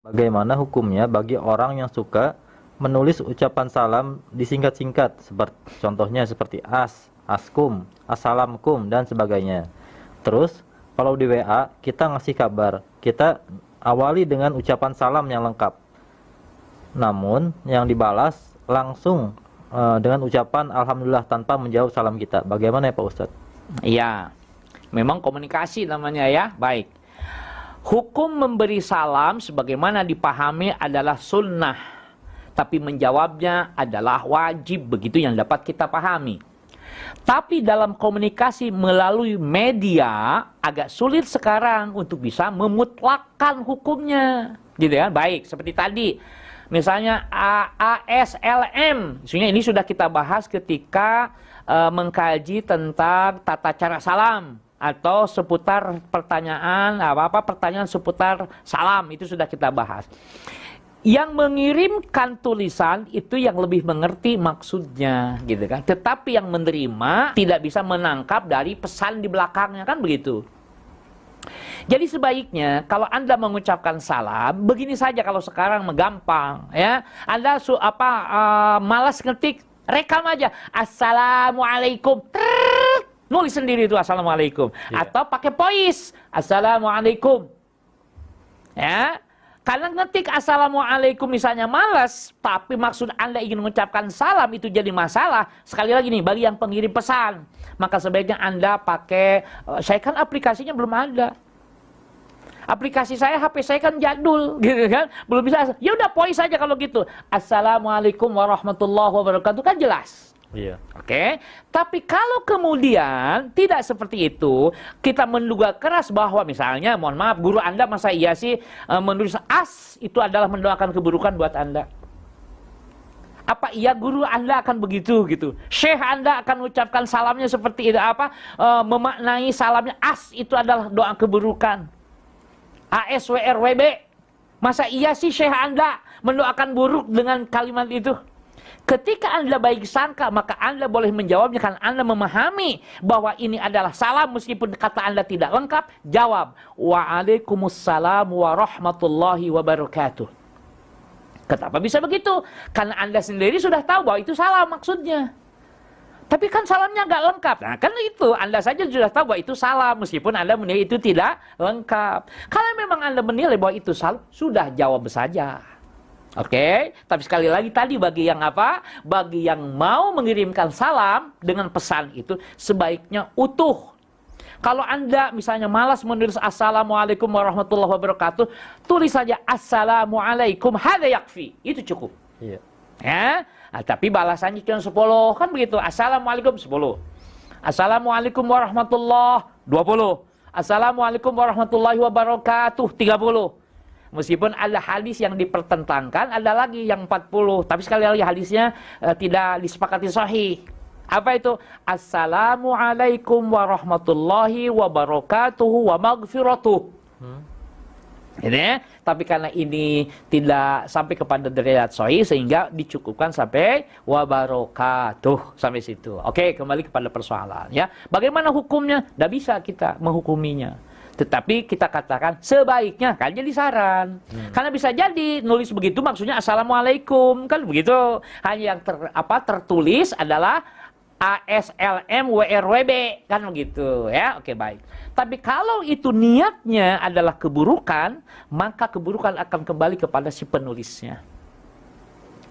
Bagaimana hukumnya bagi orang yang suka menulis ucapan salam disingkat-singkat, seperti contohnya seperti askum, assalamkum dan sebagainya. Terus kalau di WA kita ngasih kabar, kita awali dengan ucapan salam yang lengkap. Namun yang dibalas langsung dengan ucapan alhamdulillah tanpa menjawab salam kita. Bagaimana ya Pak Ustadz? Iya, memang komunikasi namanya ya. Baik. Hukum memberi salam sebagaimana dipahami adalah sunnah, tapi menjawabnya adalah wajib, begitu yang dapat kita pahami. Tapi dalam komunikasi melalui media agak sulit sekarang untuk bisa memutlakkan hukumnya, gitu ya. Baik, seperti tadi, misalnya ASLM, maksudnya ini sudah kita bahas ketika mengkaji tentang tata cara salam atau seputar pertanyaan pertanyaan seputar salam, itu sudah kita bahas. Yang mengirimkan tulisan itu yang lebih mengerti maksudnya, gitu kan. Tetapi yang menerima tidak bisa menangkap dari pesan di belakangnya, kan begitu. Jadi sebaiknya kalau Anda mengucapkan salam, begini saja kalau sekarang gampang ya. Anda malas ngetik, rekam aja. Assalamualaikum. Nulis sendiri itu assalamualaikum. Atau pakai voice. Assalamualaikum. Ya. Karena ngetik assalamualaikum misalnya malas, tapi maksud Anda ingin mengucapkan salam itu jadi masalah. Sekali lagi nih, bagi yang pengirim pesan, maka sebaiknya Anda pakai, saya kan aplikasinya belum ada. Aplikasi saya, HP saya kan jadul, gitu kan. Belum bisa. Ya udah voice saja kalau gitu. Assalamualaikum warahmatullahi wabarakatuh, kan jelas. Iya. Oke, tapi kalau kemudian tidak seperti itu, kita menduga keras bahwa misalnya, mohon maaf, guru Anda masa iya sih menulis itu adalah mendoakan keburukan buat Anda? Apa iya guru Anda akan begitu gitu? Syekh Anda akan ucapkan salamnya seperti itu memaknai salamnya itu adalah doa keburukan. ASWRWB, masa iya sih Syekh Anda mendoakan buruk dengan kalimat itu? Ketika Anda baik sangka, maka Anda boleh menjawabnya karena Anda memahami bahwa ini adalah salam meskipun kata Anda tidak lengkap. Jawab, waalaikumsalam warahmatullahi wabarakatuh. Kenapa bisa begitu? Karena Anda sendiri sudah tahu bahwa itu salam maksudnya. Tapi kan salamnya nggak lengkap. Nah kan itu, Anda saja sudah tahu bahwa itu salam meskipun Anda menilai itu tidak lengkap. Kalau memang Anda menilai bahwa itu salam, sudah jawab saja. Oke, tapi sekali lagi tadi bagi yang Bagi yang mau mengirimkan salam dengan pesan itu sebaiknya utuh. Kalau Anda misalnya malas menulis assalamualaikum warahmatullahi wabarakatuh, tulis saja assalamualaikum, hadza yakfi. Itu cukup. Iya. Ya, tapi balasannya cuma 10, kan begitu. Assalamualaikum 10. Assalamualaikum warahmatullahi 20. Assalamualaikum warahmatullahi wabarakatuh 30. Meskipun ada hadis yang dipertentangkan, ada lagi yang 40. Tapi sekali lagi hadisnya tidak disepakati sahih. Apa itu? Assalamualaikum warahmatullahi wabarakatuh wa maghfiratuh. Gitu ya? Tapi karena ini tidak sampai kepada derajat sahih, sehingga dicukupkan sampai wabarakatuh, sampai situ. Oke, kembali kepada persoalan ya. Bagaimana hukumnya? Tidak bisa kita menghukuminya. Tetapi kita katakan sebaiknya, kan jadi saran. Karena bisa jadi nulis begitu maksudnya assalamualaikum, kan begitu. Hanya yang tertulis adalah ASLM WRWB, kan begitu ya. Oke, baik. Tapi kalau itu niatnya adalah keburukan, maka keburukan akan kembali kepada si penulisnya.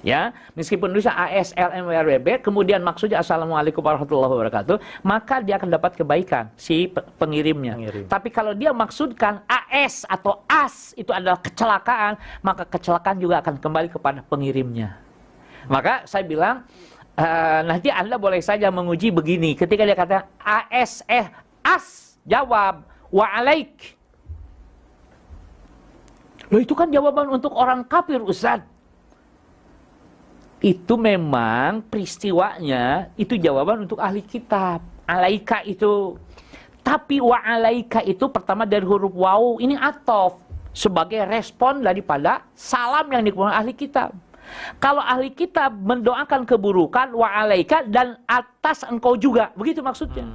Ya, meskipun tulisnya ASLM WRWB, kemudian maksudnya assalamualaikum warahmatullahi wabarakatuh, maka dia akan dapat kebaikan si pengirimnya. Tapi kalau dia maksudkan AS atau AS itu adalah kecelakaan, maka kecelakaan juga akan kembali kepada pengirimnya. Maka saya bilang nanti Anda boleh saja menguji begini, ketika dia kata AS, jawab wa'alaik. Loh, itu kan jawaban untuk orang kafir, Ustaz. Itu memang peristiwanya, itu jawaban untuk ahli kitab. Alaika itu. Tapi wa'alaika itu pertama dari huruf waw, ini atof. Sebagai respon daripada salam yang dikeluarkan ahli kitab. Kalau ahli kitab mendoakan keburukan, wa'alaika dan atas engkau juga. Begitu maksudnya.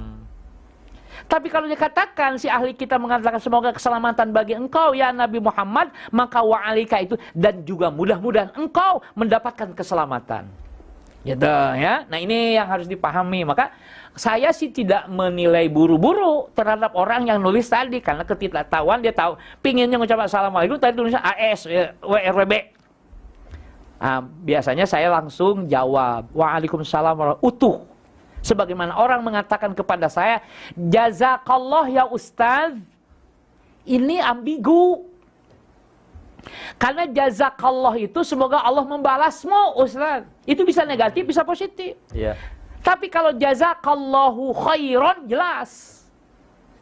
Tapi kalau dikatakan si ahli kita mengatakan semoga keselamatan bagi engkau ya Nabi Muhammad, maka wa'alika itu dan juga mudah-mudahan engkau mendapatkan keselamatan. Gitu ya. Nah, ini yang harus dipahami. Maka saya sih tidak menilai buru-buru terhadap orang yang nulis tadi karena ketidaktahuan dia tahu pinginnya mengucapkan assalamualaikum tadi tulisnya AS WRWB. Biasanya saya langsung jawab waalaikumsalam utuh. Sebagaimana orang mengatakan kepada saya, jazakallah ya Ustaz. Ini ambigu. Karena jazakallah itu semoga Allah membalasmu, Ustaz. Itu bisa negatif, bisa positif. Iya. Tapi kalau jazakallahu khairan, jelas.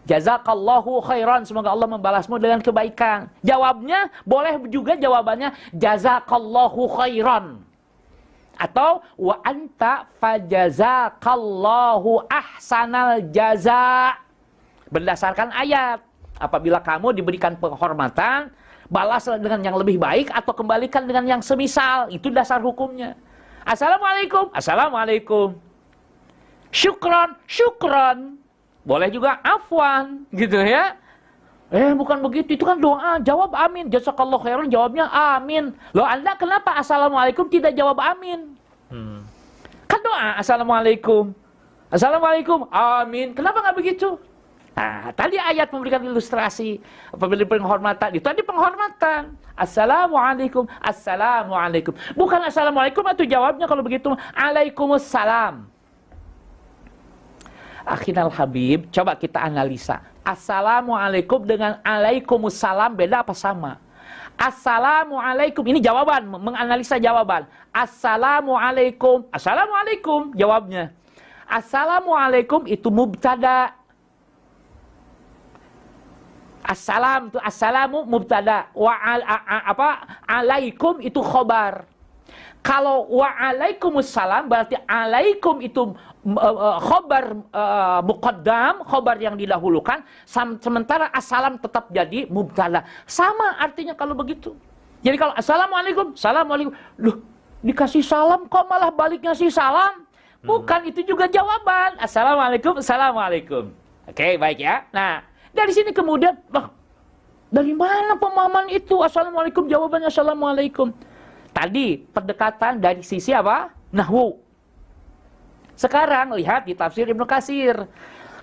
Jazakallahu khairan, semoga Allah membalasmu dengan kebaikan. Jawabnya, boleh juga jawabannya, jazakallahu khairan. Atau wa anta fajazakallahu ahsanal jaza. Berdasarkan ayat, apabila kamu diberikan penghormatan, balaslah dengan yang lebih baik atau kembalikan dengan yang semisal. Itu dasar hukumnya. Assalamualaikum, assalamualaikum. Syukran, syukran. Boleh juga afwan, gitu ya. Bukan begitu, itu kan doa, jawab amin. Jazakallahu khairan, jawabnya amin. Loh, Anda kenapa assalamualaikum tidak jawab amin? Kan doa, assalamualaikum. Assalamualaikum, amin. Kenapa nggak begitu? Nah, tadi ayat memberikan ilustrasi. Apabila penghormatan, itu tadi penghormatan. Assalamualaikum, assalamualaikum. Bukan assalamualaikum, itu jawabnya kalau begitu. Alaikumussalam. Akhinal Habib, coba kita analisa. Assalamualaikum dengan alaikumussalam beda apa sama? Assalamualaikum, ini jawaban, menganalisa jawaban. Assalamualaikum, assalamualaikum jawabnya. Assalamualaikum itu mubtada. Assalam itu assalamu mubtada. Alaikum itu khobar. Kalau wa'alaikumussalam berarti alaikum itu khobar muqaddam, khobar yang didahulukan, sementara assalam tetap jadi mubtada. Sama artinya kalau begitu. Jadi kalau assalamualaikum, assalamualaikum, loh dikasih salam kok malah balik ngasih salam? Bukan, itu juga jawaban. Assalamualaikum, assalamualaikum. Oke, baik ya. Nah, dari sini kemudian, dari mana pemahaman itu? Assalamualaikum, jawabannya assalamualaikum. Tadi pendekatan dari sisi apa? Nahwu. Sekarang lihat di tafsir Ibnu Katsir.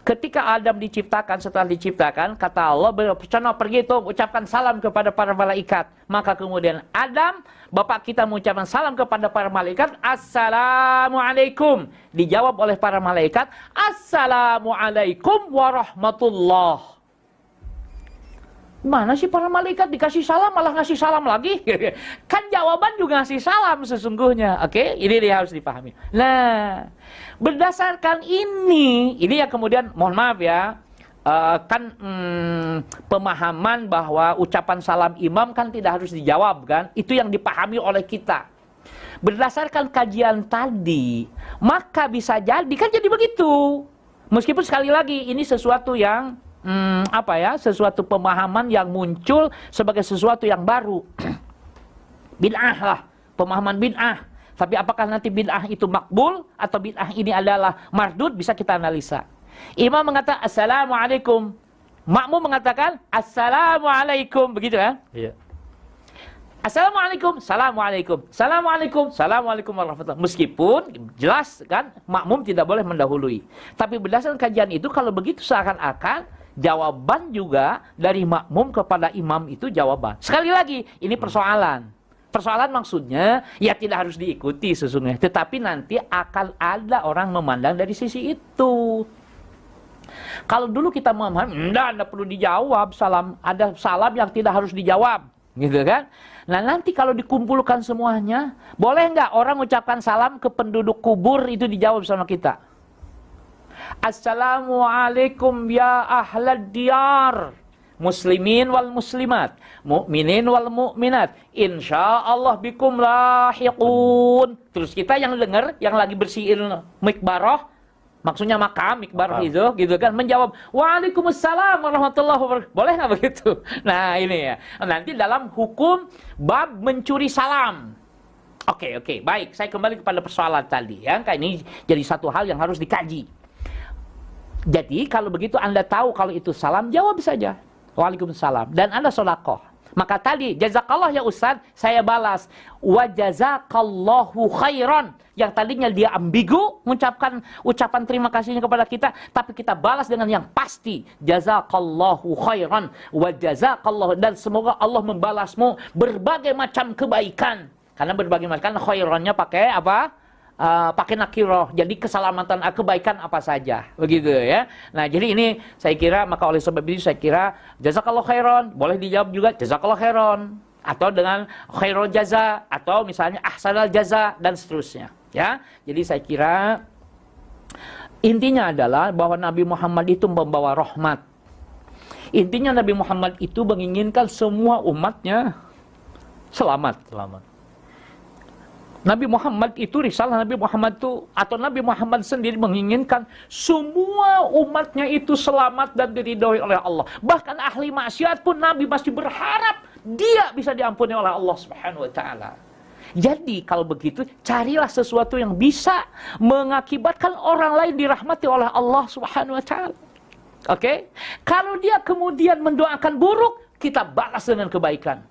Ketika Adam diciptakan, setelah diciptakan, kata Allah, "Sono pergi tuh ucapkan salam kepada para malaikat." Maka kemudian Adam, bapak kita mengucapkan salam kepada para malaikat, "Assalamualaikum." Dijawab oleh para malaikat, "Assalamualaikum warahmatullah." Mana sih para malaikat dikasih salam malah ngasih salam lagi? Kan jawaban juga ngasih salam sesungguhnya. Oke, ini dia harus dipahami. Nah, berdasarkan ini yang kemudian mohon maaf ya, pemahaman bahwa ucapan salam imam kan tidak harus dijawab kan? Itu yang dipahami oleh kita. Berdasarkan kajian tadi, maka bisa jadi kan jadi begitu. Meskipun sekali lagi ini sesuatu yang sesuatu pemahaman yang muncul sebagai sesuatu yang baru. Bid'ah lah, pemahaman bid'ah. Tapi apakah nanti bid'ah itu makbul atau bid'ah ini adalah mardud, bisa kita analisa. Imam mengatakan assalamualaikum, makmum mengatakan assalamualaikum, begitu kan? Iya. Assalamualaikum, assalamualaikum, assalamualaikum, assalamualaikum warahmatullahi wabarakatuh. Meskipun jelas kan makmum tidak boleh mendahului. Tapi berdasarkan kajian itu kalau begitu seakan-akan jawaban juga dari makmum kepada imam itu jawaban. Sekali lagi, ini persoalan. Persoalan maksudnya, ya tidak harus diikuti sesungguhnya. Tetapi nanti akan ada orang memandang dari sisi itu. Kalau dulu kita memahami, enggak perlu dijawab salam. Ada salam yang tidak harus dijawab. Gitu kan? Nah nanti kalau dikumpulkan semuanya, boleh nggak orang ucapkan salam ke penduduk kubur itu dijawab sama kita? Assalamualaikum ya ahlad diyar, muslimin wal muslimat, mu'minin wal mu'minat, insyaallah bikum lahiqun. Terus kita yang dengar, yang lagi bersihin mikbaroh, maksudnya makam, mikbaroh itu, gitu kan, menjawab waalaikumsalam warahmatullahi wabarakatuh. Boleh nggak begitu? Nah ini ya, nanti dalam hukum bab mencuri salam. Oke, baik, saya kembali kepada persoalan tadi ya. Ini jadi satu hal yang harus dikaji. Jadi kalau begitu Anda tahu kalau itu salam, jawab saja. Waalaikumsalam. Dan Anda sedekah. Maka tadi, jazakallah ya Ustaz, saya balas. Wa jazakallahu khairan. Yang tadinya dia ambigu, mengucapkan ucapan terima kasihnya kepada kita, tapi kita balas dengan yang pasti. Jazakallahu khairan. Wa jazakallahu. Dan semoga Allah membalasmu berbagai macam kebaikan. Karena berbagai macam, khairannya pakai apa? Pakai nakiroh, jadi keselamatan, kebaikan apa saja, begitu ya. Nah, jadi ini saya kira, maka oleh sebab itu saya kira jazakallahu khairan, boleh dijawab juga jazakallahu khairan, atau dengan khairul jaza, atau misalnya ahsanal jaza, dan seterusnya ya. Jadi saya kira intinya adalah bahwa Nabi Muhammad itu membawa rahmat. Intinya Nabi Muhammad itu menginginkan semua umatnya selamat. Nabi Muhammad itu, risalah Nabi Muhammad itu, atau Nabi Muhammad sendiri menginginkan semua umatnya itu selamat dan diridhoi oleh Allah. Bahkan ahli maksiat pun Nabi masih berharap dia bisa diampuni oleh Allah Subhanahu wa taala. Jadi kalau begitu, carilah sesuatu yang bisa mengakibatkan orang lain dirahmati oleh Allah Subhanahu wa taala. Oke? Kalau dia kemudian mendoakan buruk, kita balas dengan kebaikan.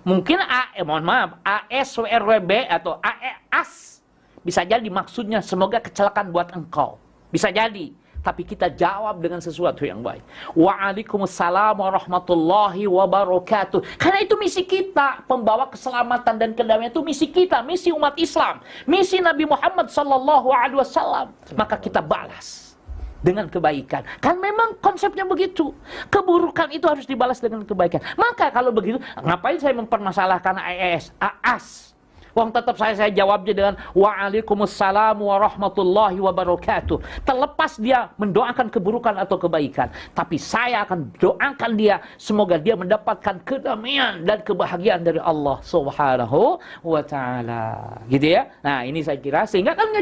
Mungkin mohon maaf, ASWRWB atau AEAS bisa jadi maksudnya semoga kecelakaan buat engkau. Bisa jadi. Tapi kita jawab dengan sesuatu yang baik. Waalaikumsalam warahmatullahi wabarakatuh. Karena itu misi kita. Pembawa keselamatan dan kedamaian itu misi kita. Misi umat Islam. Misi Nabi Muhammad SAW. Maka kita balas dengan kebaikan. Kan memang konsepnya begitu. Keburukan itu harus dibalas dengan kebaikan. Maka kalau begitu, ngapain saya mempermasalahkan AAS? Wong tetap saya jawabnya dengan Waalaikumsalam warahmatullahi wabarakatuh. Terlepas dia mendoakan keburukan atau kebaikan, tapi saya akan doakan dia semoga dia mendapatkan kedamaian dan kebahagiaan dari Allah Subhanahu wa taala. Gitu ya. Nah, ini saya kira sehingga kan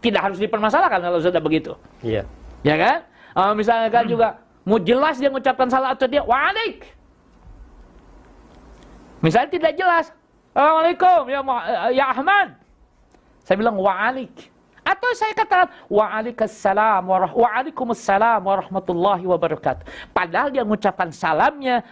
tidak harus dipermasalahkan kalau sudah begitu. Iya. Ya kan? Misalnya kan juga mau jelas dia mengucapkan salah atau dia wa'alaik. Misalnya tidak jelas. Assalamualaikum ya Ahmad. Saya bilang wa'alaik. Atau saya katakan waalaikumsalam warahmatullahi wabarakatuh. Padahal dia mengucapkan salamnya,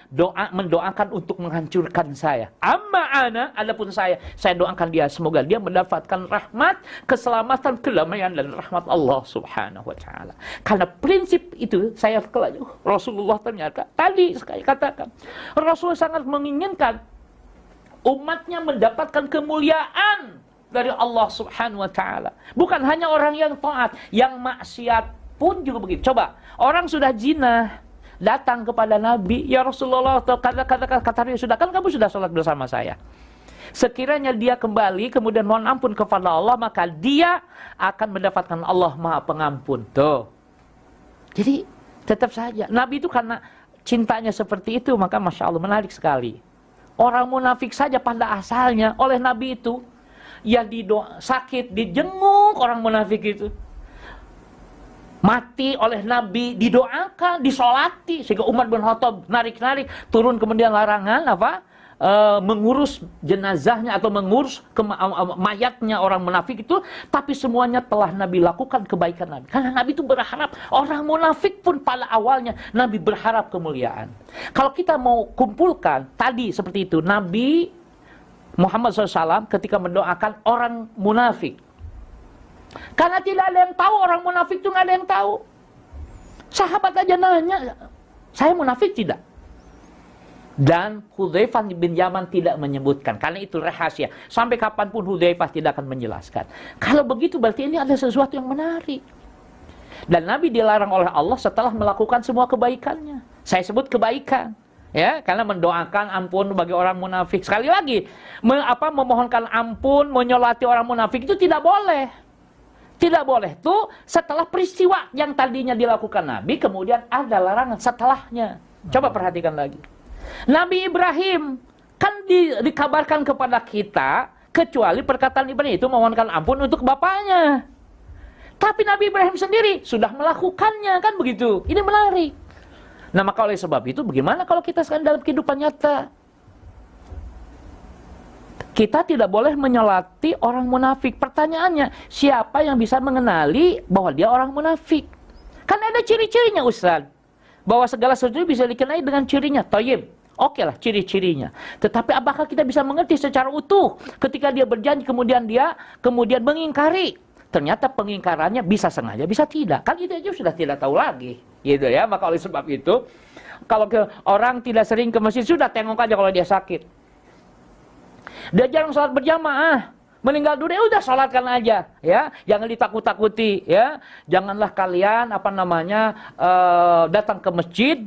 mendoakan untuk menghancurkan saya. Amma ana, adapun saya doakan dia semoga dia mendapatkan rahmat, keselamatan, kedamaian dan rahmat Allah Subhanahu wa taala. Karena prinsip itu saya Rasulullah ternyata tadi saya katakan, Rasul sangat menginginkan umatnya mendapatkan kemuliaan dari Allah Subhanahu wa taala. Bukan hanya orang yang taat, yang maksiat pun juga begitu. Coba, orang sudah zina datang kepada Nabi, "Ya Rasulullah, kata dia sudah kan kamu sudah sholat bersama saya." Sekiranya dia kembali kemudian mohon ampun kepada Allah, maka dia akan mendapatkan Allah Maha Pengampun. Tuh. Jadi tetap saja Nabi itu karena cintanya seperti itu, maka Masya Allah menarik sekali. Orang munafik saja pada asalnya oleh Nabi itu ya sakit, dijenguk orang munafik itu. Mati oleh Nabi, didoakan, disolati. Sehingga Umar bin Khattab narik-narik, turun kemudian larangan apa? Mengurus jenazahnya atau mengurus mayatnya orang munafik itu. Tapi semuanya telah Nabi lakukan kebaikan Nabi. Karena Nabi itu berharap, orang munafik pun pada awalnya Nabi berharap kemuliaan. Kalau kita mau kumpulkan, tadi seperti itu, Nabi Muhammad SAW ketika mendoakan orang munafik. Karena tidak ada yang tahu, orang munafik itu nggak ada yang tahu. Sahabat aja nanya, saya munafik tidak? Dan Hudzaifah bin Yaman tidak menyebutkan. Karena itu rahasia. Sampai kapanpun Hudzaifah tidak akan menjelaskan. Kalau begitu berarti ini ada sesuatu yang menarik. Dan Nabi dilarang oleh Allah setelah melakukan semua kebaikannya. Saya sebut kebaikan. Ya, karena mendoakan ampun bagi orang munafik. Sekali lagi, memohonkan ampun, menyolati orang munafik itu tidak boleh. Tidak boleh. Itu setelah peristiwa yang tadinya dilakukan Nabi, kemudian ada larangan setelahnya. Coba perhatikan lagi. Nabi Ibrahim kan dikabarkan kepada kita, kecuali perkataan Ibrahim itu memohonkan ampun untuk bapaknya. Tapi Nabi Ibrahim sendiri sudah melakukannya, kan begitu. Ini menarik. Nah, maka oleh sebab itu bagaimana kalau kita sekarang dalam kehidupan nyata? Kita tidak boleh menyolati orang munafik. Pertanyaannya, siapa yang bisa mengenali bahwa dia orang munafik? Kan ada ciri-cirinya Ustaz. Bahwa segala sesuatu bisa dikenai dengan cirinya. Thayyib. Oke lah ciri-cirinya. Tetapi apakah kita bisa mengerti secara utuh ketika dia berjanji kemudian mengingkari? Ternyata pengingkarannya bisa sengaja, bisa tidak. Kan itu aja sudah tidak tahu lagi. Gitu ya. Maka oleh sebab itu, kalau orang tidak sering ke masjid, sudah tengok aja kalau dia sakit. Dia jarang sholat berjamaah. Meninggal dunia udah sholatkan aja, ya. Jangan ditakut-takuti, ya. Janganlah kalian datang ke masjid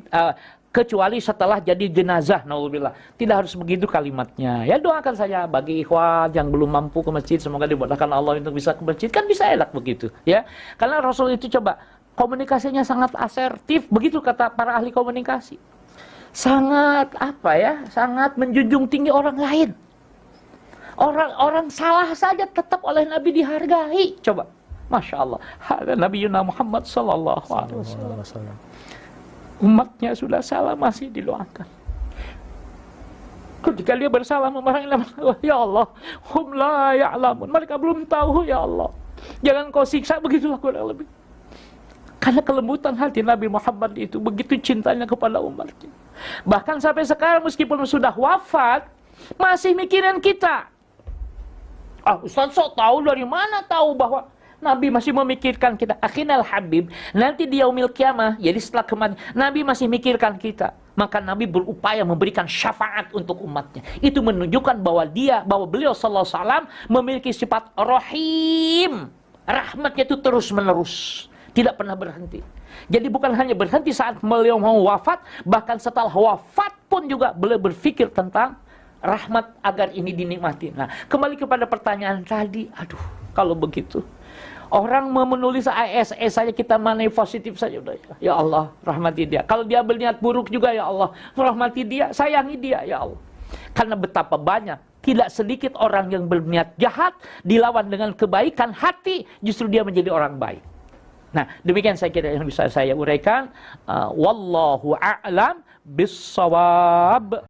kecuali setelah jadi jenazah, naudzubillah. Tidak harus begitu kalimatnya. Ya doakan saja bagi ikhwan yang belum mampu ke masjid, semoga dimudahkan Allah untuk bisa ke masjid. Kan bisa enak begitu, ya. Karena Rasul itu coba komunikasinya sangat asertif, begitu kata para ahli komunikasi. Sangat sangat menjunjung tinggi orang lain. Orang salah saja tetap oleh Nabi dihargai. Coba, Masya Allah. Hada Nabi Muhammad sallallahu alaihi wasallam. Umatnya sudah salah masih didoakan. Ketika dia bersalah memarahi Allah, ya Allah, hum la ya'lamun. Mereka belum tahu, ya Allah. Jangan kau siksa, begitulah kurang lebih. Karena kelembutan hati Nabi Muhammad itu begitu cintanya kepada umatnya. Bahkan sampai sekarang meskipun sudah wafat, masih mikirin kita. Ustaz sok tahu dari mana tahu bahwa Nabi masih memikirkan kita. Akhinal Habib, nanti di yaumil kiamah, jadi setelah kematian, Nabi masih mikirkan kita. Maka Nabi berupaya memberikan syafaat untuk umatnya. Itu menunjukkan bahwa beliau sallallahu alaihi wasallam memiliki sifat rahim. Rahmatnya itu terus menerus, tidak pernah berhenti. Jadi bukan hanya berhenti saat beliau mau wafat, bahkan setelah wafat pun juga beliau berpikir tentang rahmat agar ini dinikmati. Nah, kembali kepada pertanyaan tadi, kalau begitu orang mau menulis ASS saja kita manai positif saja udah, ya Allah rahmati dia. Kalau dia berniat buruk juga, ya Allah rahmati dia, sayangi dia, ya Allah. Karena betapa banyak, tidak sedikit orang yang berniat jahat dilawan dengan kebaikan hati, justru dia menjadi orang baik. Nah, demikian saya kira yang bisa saya uraikan. Wallahu a'lam bissawab.